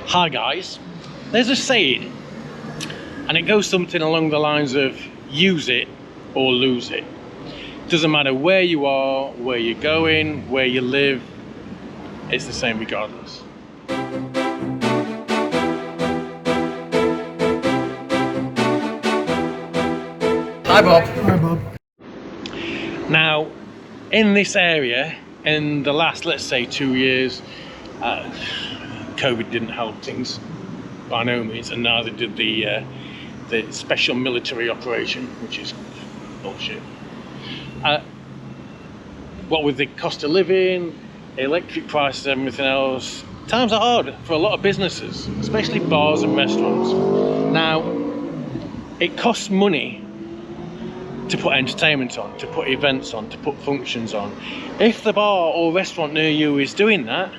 Hi guys, there's a saying, and it goes something along the lines of use it or lose it. Doesn't matter where you are, where you're going, where you live, it's the same regardless. Hi Bob. Hi Bob. Now, in this area, in the last, let's say, 2 years, COVID didn't help things by no means, and neither did the special military operation, which is bullshit. What with the cost of living, electric prices, everything else, times are hard for a lot of businesses, especially bars and restaurants. Now, it costs money to put entertainment on, to put events on, to put functions on. If the bar or restaurant near you is doing that,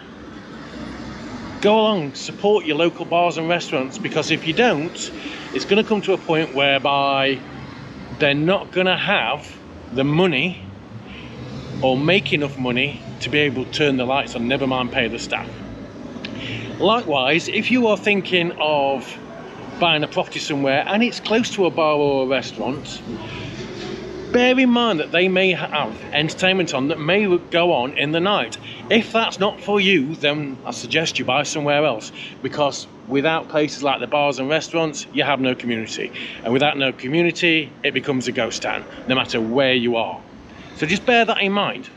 go along, support your local bars and restaurants, because if you don't, it's going to come to a point whereby they're not going to have the money or make enough money to be able to turn the lights on, never mind pay the staff. Likewise, if you are thinking of buying a property somewhere and it's close to a bar or a restaurant, bear in mind that they may have entertainment on that may go on in the night. If that's not for you, then I suggest you buy somewhere else, because without places like the bars and restaurants, you have no community. And without no community, it becomes a ghost town, no matter where you are. So just bear that in mind.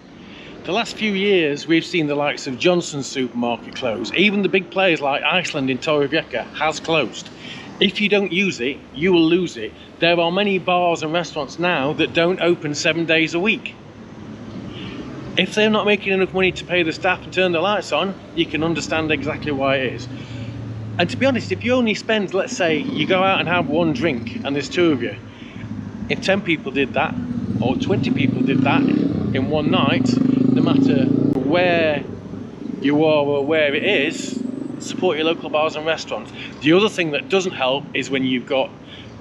The last few years, we've seen the likes of Johnsons supermarket close. Even the big players like Iceland in Torrevieja has closed. If you don't use it, you will lose it. There are many bars and restaurants now that don't open 7 days a week. If they're not making enough money to pay the staff and turn the lights on, you can understand exactly why it is. And to be honest, if you only spend, let's say, you go out and have one drink and there's 2 of you, if 10 people did that, or 20 people did that in one night, no matter where you are or where it is, support your local bars and restaurants. The other thing that doesn't help is when you've got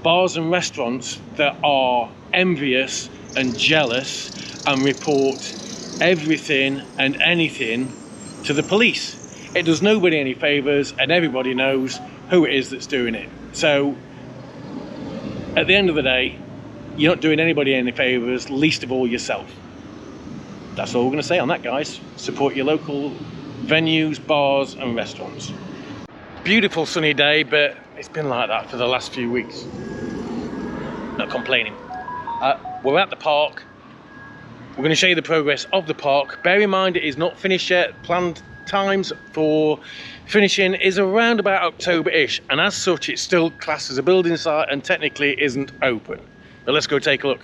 bars and restaurants that are envious and jealous and report everything and anything to the police. It does nobody any favours, and everybody knows who it is that's doing it. So at the end of the day, you're not doing anybody any favours, least of all yourself. That's all we're going to say on that, guys. Support your local venues, bars and restaurants. Beautiful sunny day, but it's been like that for the last few weeks. Not complaining. We're at the park. We're going to show you the progress of the park. Bear in mind, it is not finished yet. Planned times for finishing is around about October-ish, and as such it's still classed as a building site and technically isn't open. But let's go take a look.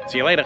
See you later.